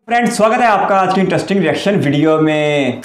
Friends, स्वागत है आपका आज की इंटरेस्टिंग रिएक्शन वीडियो में।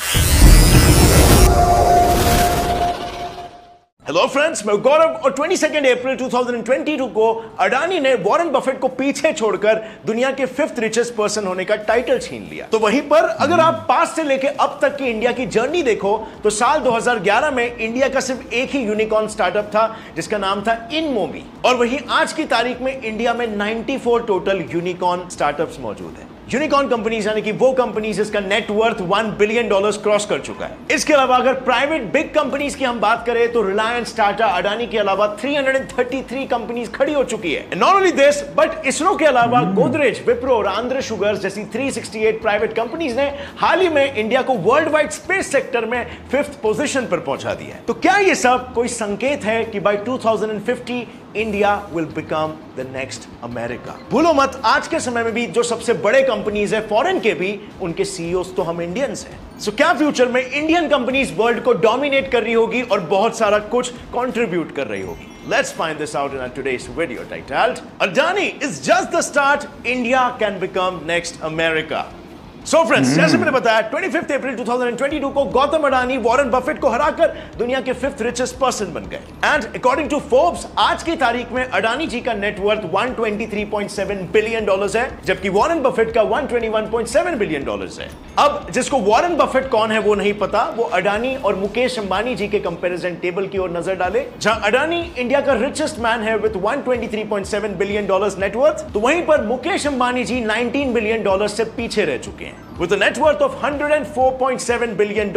हेलो फ्रेंड्स, मैं गौरव और 22 अप्रैल 2022 को अडानी ने वॉरेन बफेट को पीछे छोड़कर दुनिया के 5th रिचेस्ट पर्सन होने का टाइटल छीन लिया। तो वहीं पर अगर आप पास से लेके अब तक की इंडिया की जर्नी देखो तो साल 2011 में इंडिया का सिर्फ एक ही यूनिकॉर्न स्टार्टअप था जिसका नाम था इनमोबी, और वहीं आज की तारीख में इंडिया में 94 टोटल यूनिकॉर्न स्टार्टअप्स मौजूद है। यूनिकॉर्न कंपनीज यानी कि वो कंपनीज जिसका नेटवर्थ $1 बिलियन क्रॉस कर चुका है। इसके अलावा अगर प्राइवेट बिग कंपनीज की हम बात करें तो रिलायंस, टाटा, अडानी के अलावा 333 कंपनीज खड़ी हो चुकी है। Not only this but ISRO के अलावा गोदरेज, विप्रो और आंध्र शुगर्स जैसी 368 प्राइवेट कंपनीज ने हाल ही में इंडिया को वर्ल्ड वाइड स्पेस सेक्टर में 5th पोजीशन पर पहुंचा दिया है। तो क्या ये सब कोई संकेत है कि by 2050 India will become the next America? भूलो मत, आज के समय में भी जो सबसे बड़े कंपनीज है फॉरेन के भी, उनके सीईओज तो हम इंडियंस हैं। सो क्या फ्यूचर में इंडियन कंपनीज वर्ल्ड को डोमिनेट कर रही होगी और बहुत सारा कुछ कंट्रीब्यूट कर रही होगी? Let's find this out in our today's video titled Adani is just the start, India can become next America. So friends, जैसे मैंने बताया 25 अप्रैल 2022 को गौतम अडानी वॉरेन बफेट को हराकर दुनिया के 5th रिचेस्ट पर्सन बन गए। एंड अकॉर्डिंग टू फोर्ब्स आज की तारीख में अडानी जी का नेटवर्थ $123.7 बिलियन है, जबकि वॉरेन बफेट का $121.7 बिलियन है। अब जिसको वॉरेन बफेट कौन है वो नहीं पता, वो अडानी और मुकेश अंबानी जी के कंपैरिजन टेबल की ओर नजर डाले, जहां अडानी इंडिया का रिचेस्ट मैन है विद $123.7 बिलियन नेटवर्थ, तो वहीं पर मुकेश अंबानी जी $19 बिलियन से पीछे रह चुके हैं with a net worth of $104.7 billion,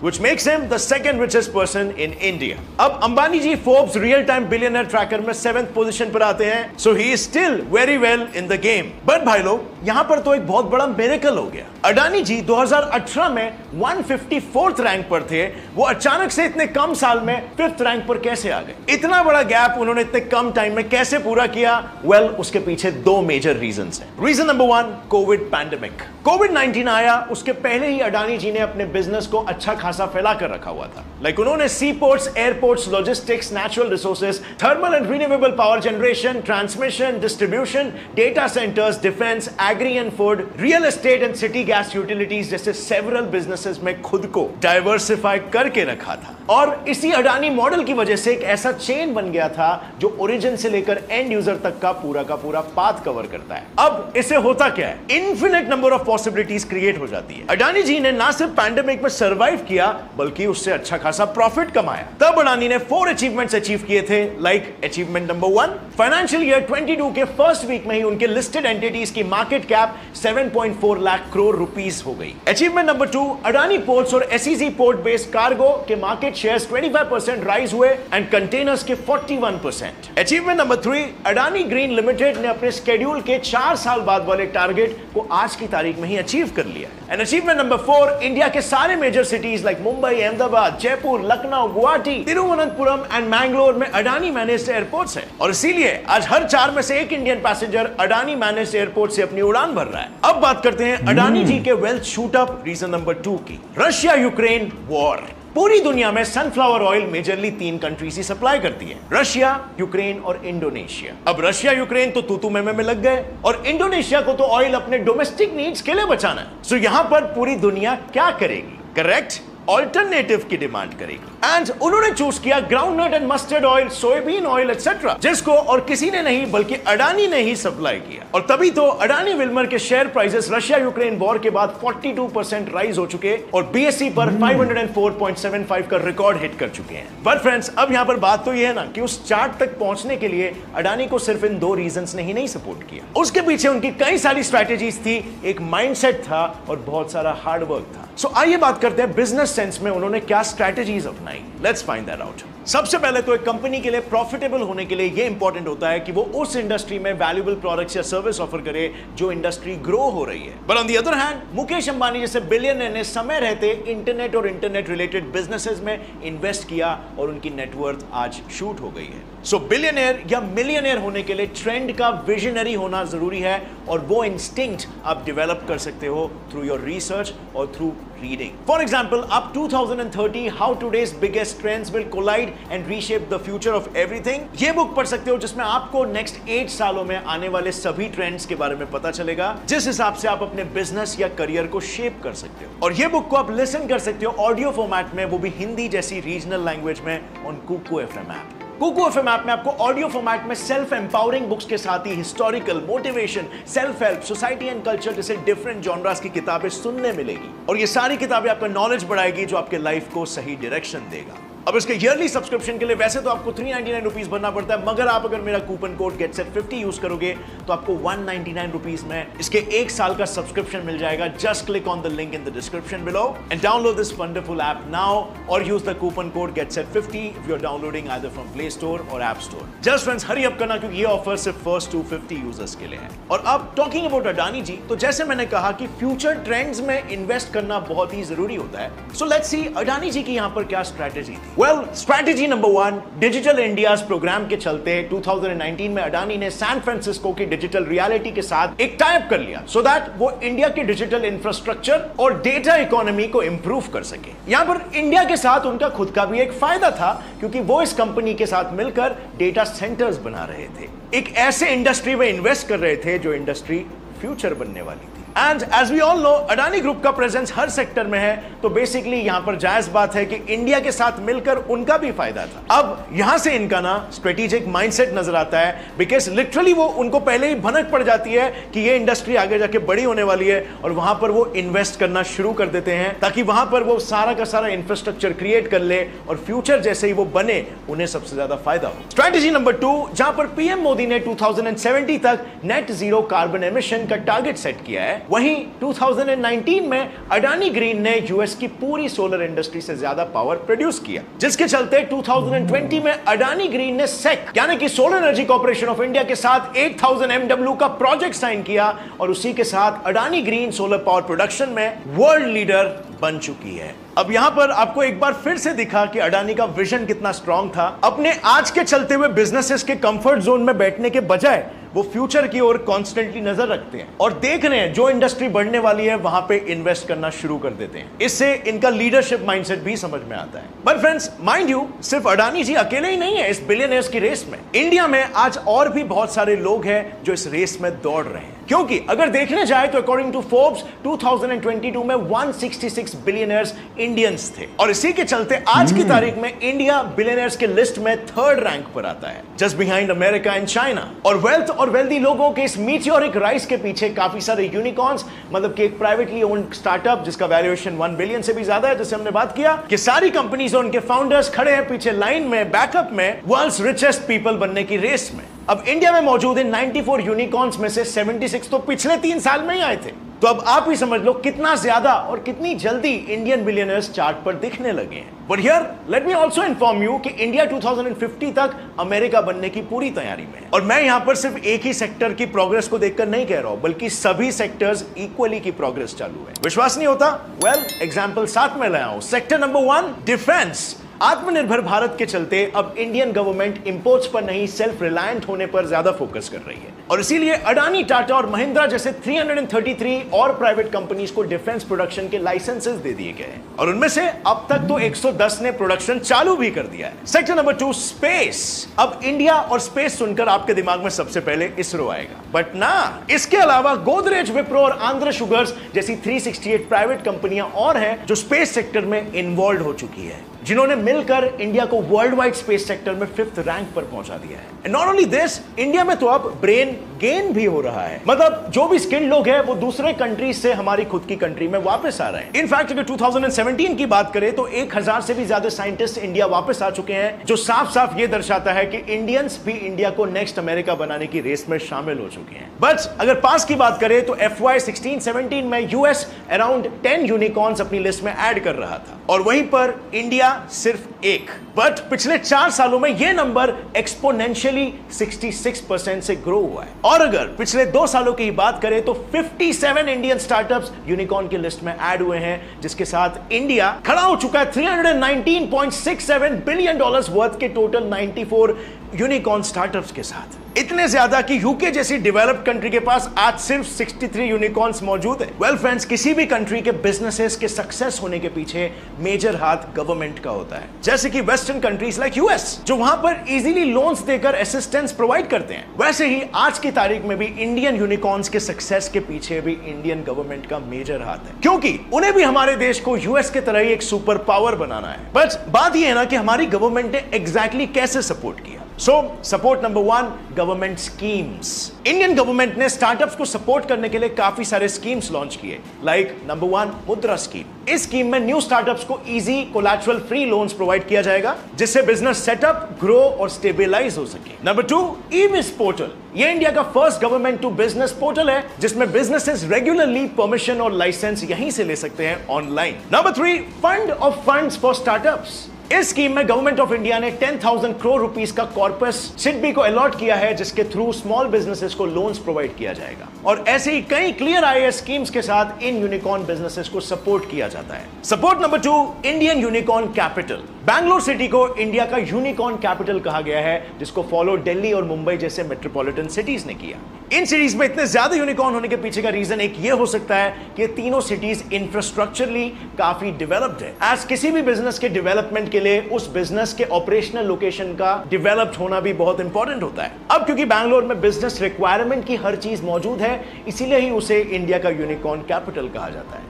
which makes him the second richest person in India. अब Ambani ji Forbes real time billionaire tracker में 7th पोजीशन पर आते हैं, so he is still very well in the game. But भाई लोग, यहां पर तो एक बहुत बड़ा मिरेकल हो गया। अडानी जी 2018 में 154th रैंक पर थे, वो अचानक से इतने कम साल में 5th रैंक पर कैसे आ गए? इतना बड़ा गैप उन्होंने इतने कम टाइम में कैसे पूरा किया? वेल, उसके पीछे दो मेजर रीजंस हैं। Reason number 1, COVID pandemic. COVID आया, उसके पहले ही अडानी जी ने अपने बिजनेस को अच्छा खासा फैला कर रखा हुआ था। उन्होंने sea ports, airports, logistics, natural resources, thermal and renewable power generation, transmission, distribution, data centres, defence, agri and food, real estate and city gas utilities जैसे सेवरल बिजनेसेस में खुद को डाइवर्सिफाई करके रखा था। और इसी अडानी मॉडल की वजह से एक ऐसा चेन बन गया था जो ओरिजिन से लेकर एंड यूजर तक का पूरा पाथ कवर करता है। अब इसे होता क्या है, infinite number of possibilities create हो जाती है। अडानी जी ने ना सिर्फ पैंडेमिक में सर्वाइव किया बल्कि उससे अच्छा खासा प्रॉफिट कमाया। तब अडानी ने 4 अचीवमेंट्स अचीव किए थे। Like achievement number 1, financial year 22 के फर्स्ट वीक में ही उनके लिस्टेड एंटिटीज की market cap 7.4 lakh crore rupees हो गई। अचीवमेंट नंबर 2, अडानी पोर्ट्स और एसईजी पोर्ट बेस्ड कार्गो के मार्केट शेयर्स 25% राइज हुए एंड कंटेनर्स के 41%। Achievement number 3, Adani green limited ने अपने शेड्यूल के 4 साल बाद वाले टारगेट को आज की तारीख में ही अचीव कर लिया। एंड अचीवमेंट नंबर 4, इंडिया के सारे major cities like Mumbai, Ahmedabad, Jaipur, Lucknow, Guwahati, Thiruvananthapuram and Mangalore में अडानी मैनेज्ड एयरपोर्ट्स हैं, और इसीलिए आज हर 4 में से एक Indian passenger Adani managed airport से अपनी उड़ान भर रहा है। अब बात करते हैं अडानी जी के wealth shoot up reason number 2 की। Russia Ukraine war. पूरी दुनिया में सनफ्लावर ऑयल मेजरली 3 कंट्रीज ही सप्लाई करती है, रशिया, यूक्रेन और इंडोनेशिया। अब रशिया यूक्रेन तो तू में लग गए, और इंडोनेशिया को तो ऑयल अपने डोमेस्टिक नीड्स के लिए बचाना है। सो यहां पर पूरी दुनिया क्या करेगी? करेक्ट, ऑल्टरनेटिव की डिमांड करेगी। एंड उन्होंने चूज किया groundnut and mustard oil, soybean oil etcetera, जिसको और किसी ने नहीं बल्कि अडानी ने ही सप्लाई किया। और तभी तो अडानी विल्मर के share prices Russia Ukraine war के बाद 42% राइज हो चुके और बीएसई पर 504.75 का रिकॉर्ड हिट कर चुके हैं। बट फ्रेंड्स, अब यहां पर बात तो यह है ना कि उस चार्ट तक पहुंचने के लिए अडानी को सिर्फ इन 2 रीजंस ने ही नहीं सपोर्ट किया, उसके पीछे उनकी कई सारी स्ट्रैटेजीज थी, एक माइंडसेट था और बहुत सारा हार्ड वर्क था। सो आइए बात करते हैं बिजनेस सेंस में उन्होंने क्या स्ट्रैटेजीज अपनाई। Let's find that out. सबसे पहले तो एक कंपनी के लिए प्रॉफिटेबल होने के लिए यह इंपॉर्टेंट होता है कि वो उस इंडस्ट्री में वैल्यूएबल प्रोडक्ट्स या सर्विस ऑफर करे जो इंडस्ट्री ग्रो हो रही है। But on the other hand, Mukesh Ambani जैसे बिलियनर ने समय रहते इंटरनेट और इंटरनेट रिलेटेड बिजनेसेस में इन्वेस्ट किया और उनकी नेटवर्थ आज शूट हो गई है। सो बिलियनर या मिलियनर होने के लिए ट्रेंड का विजनरी होना जरूरी है, और वो इंस्टिंक्ट आप डेवलप कर सकते हो थ्रू योर रिसर्च और थ्रू रीडिंग। फॉर एग्जाम्पल, आप 2030 how today's biggest trends will collide guide and reshape the future of everything. ये बुक पढ़ सकते हो जिसमें आपको नेक्स्ट 8 सालों में आने वाले सभी ट्रेंड्स के बारे में पता चलेगा, जिस हिसाब से आप अपने बिजनेस या करियर को शेप कर सकते हो। और ये बुक को आप लिसन कर सकते हो ऑडियो फॉर्मेट में, वो भी हिंदी जैसी रीजनल लैंग्वेज में on Kuku FM app. Kuku FM app में आपको ऑडियो फॉर्मेट में सेल्फ एम्पावरिंग बुक्स के साथ ही historical, motivation, self help, society and culture जैसे डिफरेंट जॉनरास की किताबें सुनने मिलेगी। और ये सारी किताबें आपका नॉलेज बढ़ाएगी जो आपके लाइफ को सही डायरेक्शन देगा। अब इसके ईयरली सब्सक्रिप्शन के लिए वैसे तो आपको 399 रुपीज भरना पड़ता है, मगर आप अगर मेरा कूपन कोड GetSet50 यूज करोगे तो आपको 199 रुपीज में इसके 1 साल का सब्सक्रिप्शन मिल जाएगा। Just click on the link in the description below and download this wonderful app now और use the coupon code GetSet50 if you are downloading either from Play Store और app store. Just friends hurry up करना क्योंकि ये offer सिर्फ first 250 users के लिए है। और अब टॉकिंग अबाउट अडानी जी, तो जैसे मैंने कहा कि फ्यूचर ट्रेंड्स में इन्वेस्ट करना बहुत ही जरूरी होता है। सो लेट्स सी अडानी जी की यहां पर क्या स्ट्रैटेजी थी। Well, strategy number 1, digital India's program के चलते 2019 में अडानी ने सैन फ्रांसिस्को की डिजिटल रियलिटी के साथ एक टाइप कर लिया सो दैट वो इंडिया के डिजिटल इंफ्रास्ट्रक्चर और डेटा इकोनॉमी को इंप्रूव कर सके। यहां पर इंडिया के साथ उनका खुद का भी एक फायदा था क्योंकि वो इस कंपनी के साथ मिलकर डेटा सेंटर्स बना रहे थे, एक ऐसे इंडस्ट्री में इन्वेस्ट कर रहे थे जो इंडस्ट्री फ्यूचर बनने वाली थी। And as we all know Adani group का प्रेजेंस हर सेक्टर में है, तो बेसिकली यहां पर जायज बात है कि इंडिया के साथ मिलकर उनका भी फायदा था। अब यहां से इनका ना स्ट्रेटेजिक माइंडसेट नजर आता है, बिकॉज लिटरली वो उनको पहले ही भनक पड़ जाती है कि ये इंडस्ट्री आगे जाके बड़ी होने वाली है और वहां पर वो इन्वेस्ट करना शुरू कर देते हैं ताकि वहां पर वो सारा का सारा इंफ्रास्ट्रक्चर क्रिएट कर ले और फ्यूचर जैसे ही वो बने उन्हें सबसे ज्यादा फायदा हो। स्ट्रेटेजी नंबर 2, जहां पर पीएम मोदी ने 2070 तक नेट जीरो कार्बन एमिशन का टारगेट सेट किया है, वहीं 2019 में अडानी ग्रीन ने यूएस की पूरी सोलर इंडस्ट्री से ज्यादा पावर प्रोड्यूस किया, जिसके चलते 2020 में अडानी ग्रीन ने सेक यानी कि solar energy corporation of India के साथ 8000 MW का प्रोजेक्ट साइन किया और उसी के साथ Adani green solar power production में वर्ल्ड लीडर बन चुकी है। अब यहां पर आपको एक बार फिर से दिखा कि अडानी का विजन कितना स्ट्रांग था। अपने आज के चलते हुए बिजनेसेस के कंफर्ट जोन में बैठने के बजाय वो फ्यूचर की ओर कॉन्स्टेंटली नजर रखते हैं और देख रहे हैं जो इंडस्ट्री बढ़ने वाली है वहां पे इन्वेस्ट करना शुरू कर देते हैं। इससे इनका लीडरशिप माइंडसेट भी समझ में आता है। बट फ्रेंड्स माइंड यू, सिर्फ अडानी जी अकेले ही नहीं है इस बिलियनर्स की रेस में। इंडिया में आज और भी बहुत सारे लोग हैं जो इस रेस में दौड़ रहे हैं, क्योंकि अगर देखने जाए तो अकॉर्डिंग टू फोर्ब्स 2022 में 166 बिलियनर्स इंडियंस थे और इसी के चलते आज की तारीख में इंडिया बिलियनर्स के लिस्ट में 3rd रैंक पर आता है, just behind America and China. और वेल्थ और वेल्दी लोगों के इस मीटियोरिक राइज के पीछे काफी सारे यूनिकॉर्न्स, मतलब कि एक प्राइवेटली ओन्ड स्टार्टअप जिसका वैल्यूएशन 1 बिलियन से भी ज्यादा है, जैसे हमने बात किया कि सारी कंपनीज और उनके फाउंडर्स खड़े हैं पीछे लाइन में, बैकअप में, वर्ल्ड्स रिचेस्ट पीपल बनने की रेस में। अब इंडिया में मौजूद इन 94 यूनिकॉर्न्स में से 76 तो पिछले 3 साल में ही आए थे। तो अब आप ही समझ लो कितना ज्यादा और कितनी जल्दी इंडियन बिलियनर्स चार्ट पर दिखने लगे हैं। But here let me also inform you कि इंडिया 2050 तक अमेरिका बनने की पूरी तैयारी में है। और मैं यहां पर सिर्फ एक ही सेक्टर की प्रोग्रेस को देखकर नहीं कह रहा हूं, बल्कि सभी सेक्टर्स इक्वली की प्रोग्रेस चालू है। विश्वास नहीं होता? वेल, एग्जांपल साथ में लाया हूं। Sector number 1, defence. आत्मनिर्भर भारत के चलते अब इंडियन गवर्नमेंट इंपोर्ट्स पर नहीं, सेल्फ रिलायंट होने पर ज्यादा फोकस कर रही है और इसीलिए अडानी, टाटा और महिंद्रा जैसे 333 और प्राइवेट कंपनीज को डिफेंस प्रोडक्शन के लाइसेंसेस दे दिए गए हैं और उनमें से अब तक तो 110 ने प्रोडक्शन चालू भी कर दिया है। Sector number 2, space. अब इंडिया और स्पेस सुनकर आपके दिमाग में सबसे पहले इसरो आएगा, बट ना, इसके अलावा गोदरेज, विप्रो और आंध्र शुगर्स जैसी 368 प्राइवेट कंपनियां और हैं जो स्पेस सेक्टर में इन्वॉल्व हो चुकी है, जिन्होंने मिलकर इंडिया को वर्ल्ड वाइड स्पेस सेक्टर में 5th रैंक पर पहुंचा दिया है। And not only this, India में तो अब ब्रेन गेन भी हो रहा है, मतलब जो भी स्किल्ड लोग हैं वो दूसरे कंट्रीज से हमारी खुद की कंट्री में वापस आ रहे हैं। इनफैक्ट अगर 2017 की बात करें तो 1000 से भी ज्यादा साइंटिस्ट इंडिया वापस आ चुके हैं, जो साफ साफ ये दर्शाता है कि इंडियंस भी इंडिया को नेक्स्ट अमेरिका बनाने की रेस में शामिल हो चुके हैं। बट अगर पास की बात करें तो FY 16-17 में यूएस अराउंड 10 यूनिकॉर्न्स अपनी लिस्ट में ऐड कर रहा था और वहीं पर इंडिया सिर्फ 1। बट पिछले 4 सालों में यह नंबर एक्सपोनेंशियली 66% से ग्रो हुआ है। और अगर पिछले 2 सालों की बात करें तो 57 इंडियन स्टार्टअप्स यूनिकॉर्न की लिस्ट में ऐड हुए हैं, जिसके साथ इंडिया खड़ा हो चुका है $319.67 बिलियन वर्थ के टोटल 94 यूनिकॉर्न स्टार्टअप्स के साथ, इतने ज्यादा कि यूके जैसी डेवलप्ड कंट्री के पास आज सिर्फ 63 यूनिकॉर्न्स मौजूद है। वेल फ्रेंड्स, किसी भी कंट्री के बिजनेसेस के सक्सेस होने के पीछे मेजर हाथ गवर्नमेंट का होता है, जैसे कि वेस्टर्न कंट्रीज लाइक यूएस, जो वहां पर इजीली लोन्स देकर असिस्टेंस प्रोवाइड करते हैं। वैसे ही आज की तारीख में भी इंडियन यूनिकॉर्न्स के सक्सेस के पीछे भी इंडियन गवर्नमेंट का मेजर हाथ है, क्योंकि उन्हें भी हमारे देश को यूएस के तरह ही एक सुपर पावर बनाना है। बट बात यह है ना कि हमारी गवर्नमेंट ने एग्जैक्टली कैसे सपोर्ट किया। So support number 1, government schemes. Indian government ने स्टार्टअप्स को सपोर्ट करने के लिए काफी सारे स्कीम्स लॉन्च किए, लाइक नंबर 1 मुद्रा स्कीम। इस स्कीम में न्यू स्टार्टअप्स को easy collateral free loans provide किया जाएगा, जिससे बिजनेस सेटअप, ग्रो और स्टेबलाइज हो सके। Number 2, e-Biz portal. ये इंडिया का first government to business portal है, जिसमें बिजनेसेस रेगुलरली परमिशन और लाइसेंस यहीं से ले सकते हैं online. Number 3, fund of funds for startups. इस स्कीम में गवर्नमेंट ऑफ इंडिया ने 10,000 करोड़ रुपीस का कॉर्पस सिडबी को अलॉट किया है, जिसके थ्रू स्मॉल बिजनेसेस को लोन्स प्रोवाइड किया जाएगा। और ऐसे ही कई क्लियर आईएएस स्कीम्स के साथ इन यूनिकॉर्न बिजनेसेस को सपोर्ट किया जाता है। Support number 2, Indian unicorn capital. Bangalore city को इंडिया का यूनिकॉर्न कैपिटल कहा गया है, जिसको फॉलो दिल्ली और मुंबई जैसे मेट्रोपॉलिटन सिटीज ने किया। इन सिटीज में इतने ज्यादा यूनिकॉर्न होने के पीछे का रीजन एक ये हो सकता है कि तीनों सिटीज इंफ्रास्ट्रक्चरली काफी डेवलप्ड है। एज किसी भी बिजनेस के डेवलपमेंट के लिए उस बिजनेस के ऑपरेशनल लोकेशन का डेवलप्ड होना भी बहुत इंपॉर्टेंट होता है। अब क्योंकि बैंगलोर में बिजनेस रिक्वायरमेंट की हर चीज मौजूद है, इसीलिए ही उसे इंडिया का यूनिकॉर्न कैपिटल कहा जाता है।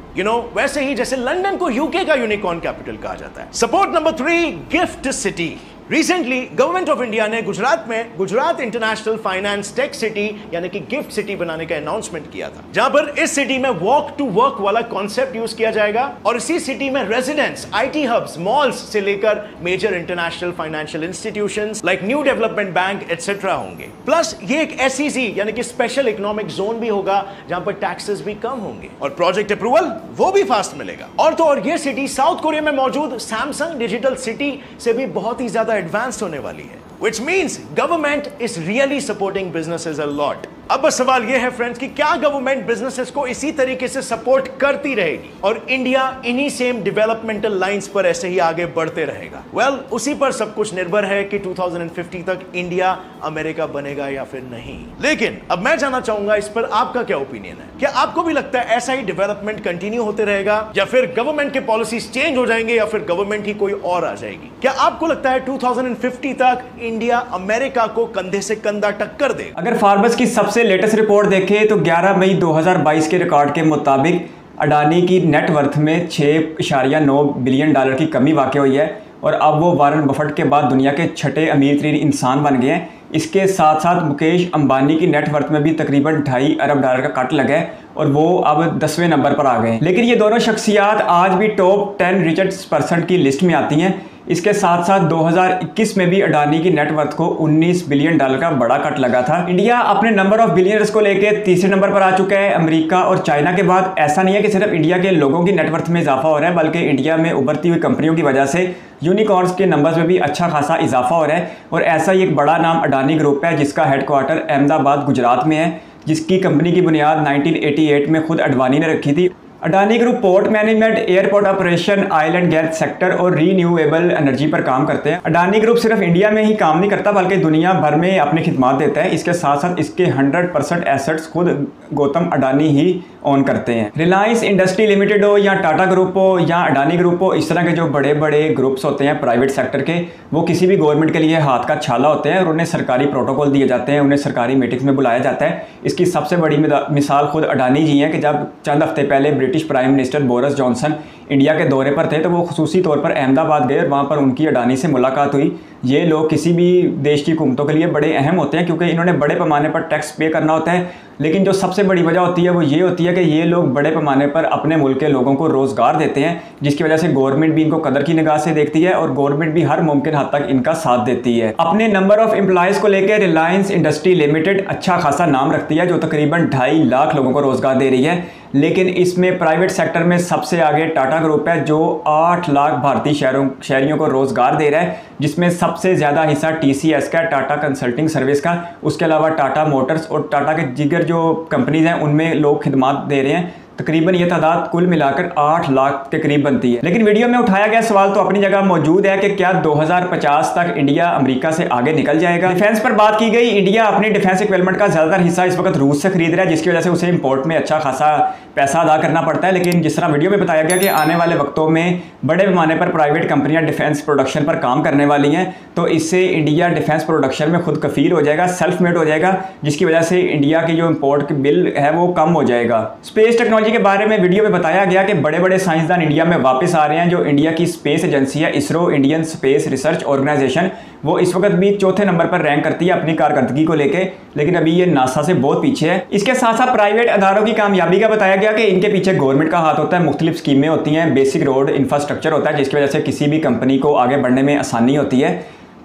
वैसे ही जैसे लंदन को यूके का यूनिकॉर्न कैपिटल कहा जाता है। Support number 3, gift city. Recently government of India ने गुजरात में Gujarat international finance tech city यानी कि गिफ्ट सिटी बनाने का अनाउंसमेंट किया था, जहां पर इस सिटी में वॉक टू वर्क वाला कॉन्सेप्ट यूज किया जाएगा और इसी सिटी में रेजिडेंस, आईटी हब्स, मॉल्स से लेकर major international financial institutions like New Development Bank etcetera होंगे। प्लस ये एक एसईसी यानी कि स्पेशल इकोनॉमिक जोन भी होगा, जहां पर टैक्सेस भी कम होंगे और प्रोजेक्ट अप्रूवल वो भी फास्ट मिलेगा। और तो और ये सिटी साउथ कोरिया में मौजूद सैमसंग डिजिटल सिटी से भी बहुत ही ज्यादा एडवांस्ड होने वाली है, which means government is really supporting businesses a lot। अब बस सवाल यह है फ्रेंड्स कि क्या गवर्नमेंट बिजनेसेस को इसी तरीके से सपोर्ट करती रहेगी और इंडिया इन्हीं सेम डेवलपमेंटल लाइंस पर ऐसे ही आगे बढ़ते रहेगा? वेल, उसी पर सब कुछ निर्भर है कि 2050 तक इंडिया अमेरिका बनेगा या फिर नहीं। लेकिन अब मैं जानना चाहूंगा इस पर आपका क्या ओपिनियन है? क्या आपको भी लगता है ऐसा ही डेवलपमेंट कंटिन्यू होते रहेगा या फिर गवर्नमेंट के पॉलिसीज चेंज हो जाएंगे या फिर गवर्नमेंट ही कोई और आ जाएगी? क्या आपको लगता है 2050 तक इंडिया अमेरिका को कंधे से कंधा टक्कर देगा? अगर फार्बस की सबसे लेटेस्ट रिपोर्ट देखें तो 11 मई 2022 के रिकॉर्ड के मुताबिक अडानी की नेटवर्थ में $6.9 बिलियन की कमी वाक़ हुई है और अब वो वारन बफेट के बाद दुनिया के छठे अमीर तरीन इंसान बन गए हैं। इसके साथ साथ मुकेश अंबानी की नेटवर्थ में भी तकरीबन $2.5 अरब का कट लगा है और वो अब 10वें नंबर पर आ गए। लेकिन ये दोनों शख्सियात आज भी टॉप 10 रिचेस्ट पर्सन की लिस्ट में आती हैं। इसके साथ साथ 2021 में भी अडानी की नेटवर्थ को $19 बिलियन का बड़ा कट लगा था। इंडिया अपने नंबर ऑफ बिलियनर्स को लेकर तीसरे नंबर पर आ चुका है। अमेरिका और चाइना के बाद ऐसा नहीं है कि सिर्फ इंडिया के लोगों की नेटवर्थ में इजाफा हो रहा है, बल्कि इंडिया में उभरती हुई कंपनियों की वजह से यूनिकॉर्न्स के नंबर्स में भी अच्छा खासा इजाफा हो रहा है। और ऐसा ही एक बड़ा नाम अडानी ग्रुप है, जिसका हेडक्वार्टर अहमदाबाद गुजरात में है, जिसकी कंपनी की बुनियाद 1988 में खुद अडवाणी ने रखी थी। Adani group port management, airport operation, oil and gas sector और रीन्यूएबल एनर्जी पर काम करते हैं। अडानी ग्रुप सिर्फ इंडिया में ही काम नहीं करता बल्कि दुनिया भर में अपनी खिदमत देता है। इसके साथ साथ इसके 100% एसेट्स खुद गौतम अडानी ही ओन करते हैं। रिलायंस इंडस्ट्री लिमिटेड हो या टाटा ग्रुप हो या अडानी ग्रुप हो, इस तरह के जो बड़े बड़े ग्रुप्स होते हैं प्राइवेट सेक्टर के, वो किसी भी गवर्नमेंट के लिए हाथ का छाला होते हैं और उन्हें सरकारी प्रोटोकॉल दिए जाते हैं, उन्हें सरकारी मीटिंग्स में बुलाया जाता है। इसकी सबसे बड़ी मिसाल खुद अडानी जी हैं कि जब चंद हफ्ते पहले British prime minister Boris Johnson India के दौरे पर थे तो वो खुसूसी तौर पर अहमदाबाद गए और वहाँ पर उनकी अडानी से मुलाकात हुई। ये लोग किसी भी देश की हुकूमतों के लिए बड़े अहम होते हैं क्योंकि इन्होंने बड़े पैमाने पर टैक्स पे करना होता है। लेकिन जो सबसे बड़ी वजह होती है वो ये होती है कि ये लोग बड़े पैमाने पर अपने मुल्क के लोगों को रोज़गार देते हैं, जिसकी वजह से गवर्नमेंट भी इनको कदर की निगाह से देखती है और गवर्नमेंट भी हर मुमकिन हद तक इनका साथ देती है। अपने नंबर ऑफ एम्प्लॉयज़ को लेकर रिलायंस इंडस्ट्री लिमिटेड अच्छा खासा नाम रखती है, जो तकरीबन 2.5 लाख लोगों को रोज़गार दे रही है। लेकिन इसमें प्राइवेट सेक्टर में सबसे आगे टाटा ग्रुप है, जो 8 लाख भारतीय शहरियों को रोज़गार दे रहा है, जिसमें सबसे ज़्यादा हिस्सा TCS का, टाटा कंसल्टिंग सर्विस का। उसके अलावा टाटा मोटर्स और टाटा के जिगर जो कंपनीज हैं उनमें लोग खिदमत दे रहे हैं। तकरीबन ये तादाद कुल मिलाकर 8 लाख के करीब बनती है। लेकिन वीडियो में उठाया गया सवाल तो अपनी जगह मौजूद है कि क्या 2050 तक इंडिया अमेरिका से आगे निकल जाएगा। डिफेंस पर बात की गई, इंडिया अपनी डिफेंस इक्विपमेंट का ज़्यादातर हिस्सा इस वक्त रूस से खरीद रहा है, जिसकी वजह से उसे इंपोर्ट में अच्छा खासा पैसा अदा करना पड़ता है। लेकिन जिस तरह वीडियो में बताया गया कि आने वाले वक्तों में बड़े पैमाने पर प्राइवेट कंपनियां डिफेंस प्रोडक्शन पर काम करने वाली हैं, तो इससे इंडिया डिफेंस प्रोडक्शन में खुद कफील हो जाएगा, सेल्फ मेड हो जाएगा, जिसकी वजह से इंडिया की जो इंपोर्ट की बिल है वो कम हो जाएगा। स्पेस टेक्नोलॉजी के बारे में वीडियो में बताया गया कि बड़े बड़े साइंसदान इंडिया में वापस आ रहे हैं। जो इंडिया की स्पेस एजेंसी है ISRO, Indian Space Research Organisation, वो इस वक्त भी चौथे नंबर पर रैंक करती है अपनी कारकर्दगी को लेके, लेकिन अभी ये नासा से बहुत पीछे है। इसके साथ साथ प्राइवेट अदारों की कामयाबी का बताया गया कि इनके पीछे गवर्नमेंट का हाथ होता है, मुख्तलिफ स्कीमें होती हैं, बेसिक रोड इंफ्रास्ट्रक्चर होता है, जिसकी वजह से किसी भी कंपनी को आगे बढ़ने में आसानी होती है।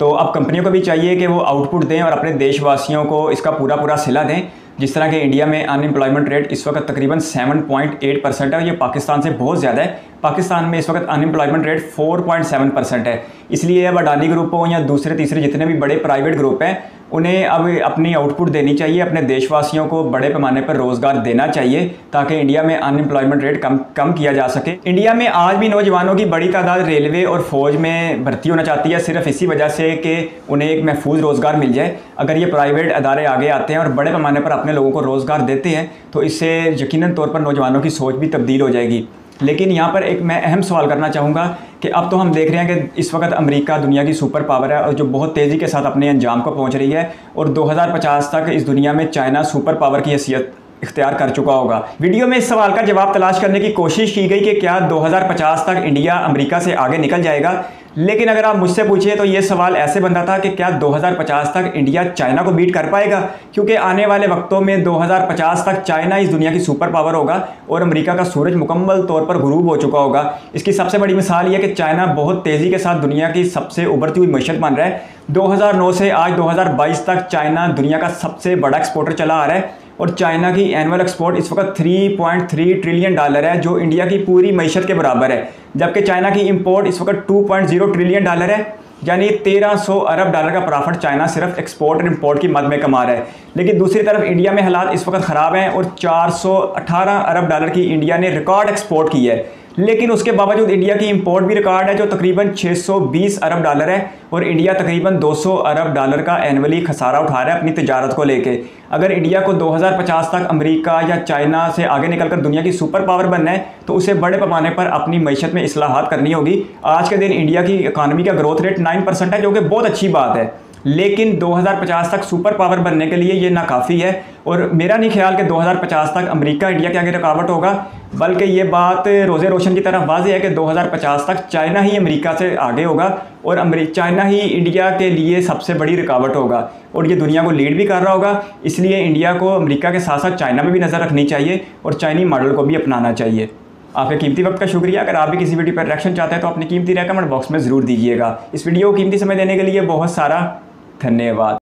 तो अब कंपनियों को भी चाहिए कि वो आउटपुट दें और अपने देशवासियों को इसका पूरा सिला दें। जिस तरह के इंडिया में अनएम्प्लॉयमेंट रेट इस वक्त तकरीबन 7.8% है, ये पाकिस्तान से बहुत ज़्यादा है। पाकिस्तान में इस वक्त अनएम्प्लॉयमेंट रेट 4.7% है। इसलिए अब अडानी ग्रुप हो या दूसरे तीसरे जितने भी बड़े प्राइवेट ग्रुप हैं, उन्हें अब अपनी आउटपुट देनी चाहिए, अपने देशवासियों को बड़े पैमाने पर रोज़गार देना चाहिए ताकि इंडिया में अनएम्प्लॉयमेंट रेट कम किया जा सके। इंडिया में आज भी नौजवानों की बड़ी तादाद रेलवे और फौज में भर्ती होना चाहती है, सिर्फ इसी वजह से कि उन्हें एक महफूज रोज़गार मिल जाए। अगर ये प्राइवेट अदारे आगे आते हैं और बड़े पैमाने पर अपने लोगों को रोज़गार देते हैं तो इससे यकीनन तौर पर नौजवानों की सोच भी तब्दील हो जाएगी। लेकिन यहाँ पर एक मैं अहम सवाल करना चाहूँगा कि अब तो हम देख रहे हैं कि इस वक्त अमेरिका दुनिया की सुपर पावर है और जो बहुत तेज़ी के साथ अपने अंजाम को पहुँच रही है, और 2050 तक इस दुनिया में चाइना सुपर पावर की हैसियत इख्तियार कर चुका होगा। वीडियो में इस सवाल का जवाब तलाश करने की कोशिश की गई कि क्या 2050 तक इंडिया अमेरिका से आगे निकल जाएगा। लेकिन अगर आप मुझसे पूछिए तो ये सवाल ऐसे बनता था कि क्या 2050 तक इंडिया चाइना को बीट कर पाएगा, क्योंकि आने वाले वक्तों में 2050 तक चाइना इस दुनिया की सुपर पावर होगा और अमेरिका का सूरज मुकम्मल तौर पर गुरूब हो चुका होगा। इसकी सबसे बड़ी मिसाल ये कि चाइना बहुत तेज़ी के साथ दुनिया की सबसे उभरती हुई मैशत बन रहा है। 2009 से आज 2022 तक चाइना दुनिया का सबसे बड़ा एक्सपोर्टर चला आ रहा है और चाइना की एनुअल एक्सपोर्ट इस वक्त $3.3 ट्रिलियन है, जो इंडिया की पूरी मैशत के बराबर है। जबकि चाइना की इंपोर्ट इस वक्त $2.0 ट्रिलियन है, यानी 1300 अरब डॉलर का प्रॉफिट चाइना सिर्फ एक्सपोर्ट और इंपोर्ट की मद में कमा रहा है। लेकिन दूसरी तरफ इंडिया में हालात इस वक्त ख़राब हैं और 418 अरब डॉलर की इंडिया ने रिकॉर्ड एक्सपोर्ट की है। लेकिन उसके बावजूद इंडिया की इंपोर्ट भी रिकॉर्ड है जो तकरीबन 620 अरब डॉलर है, और इंडिया तकरीबन 200 अरब डॉलर का एनुअली खसारा उठा रहा है अपनी तिजारत को लेके। अगर इंडिया को 2050 तक अमेरिका या चाइना से आगे निकलकर दुनिया की सुपर पावर बनना है तो उसे बड़े पैमाने पर अपनी मैशत में इस्लाहात करनी होगी। आज के दिन इंडिया की इकानमी का ग्रोथ रेट 9% है, जो कि बहुत अच्छी बात है, लेकिन 2050 तक सुपर पावर बनने के लिए ये नाकाफ़ी है। और मेरा नहीं ख्याल कि 2050 तक अमेरिका इंडिया के आगे रुकावट होगा, बल्कि ये बात रोज़े रोशन की तरफ वाज़ेह है कि 2050 तक चाइना ही अमेरिका से आगे होगा और चाइना ही इंडिया के लिए सबसे बड़ी रुकावट होगा और ये दुनिया को लीड भी कर रहा होगा। इसलिए इंडिया को अमेरिका के साथ साथ चाइना में भी नज़र रखनी चाहिए और चाइनी मॉडल को भी अपनाना चाहिए। आपके कीमती वक्त का शुक्रिया। अगर आप भी किसी वीडियो पर रिएक्शन चाहते हैं तो अपनी कीमती राय कमेंट बॉक्स में ज़रूर दीजिएगा। इस वीडियो को कीमती समय देने के लिए बहुत सारा धन्यवाद।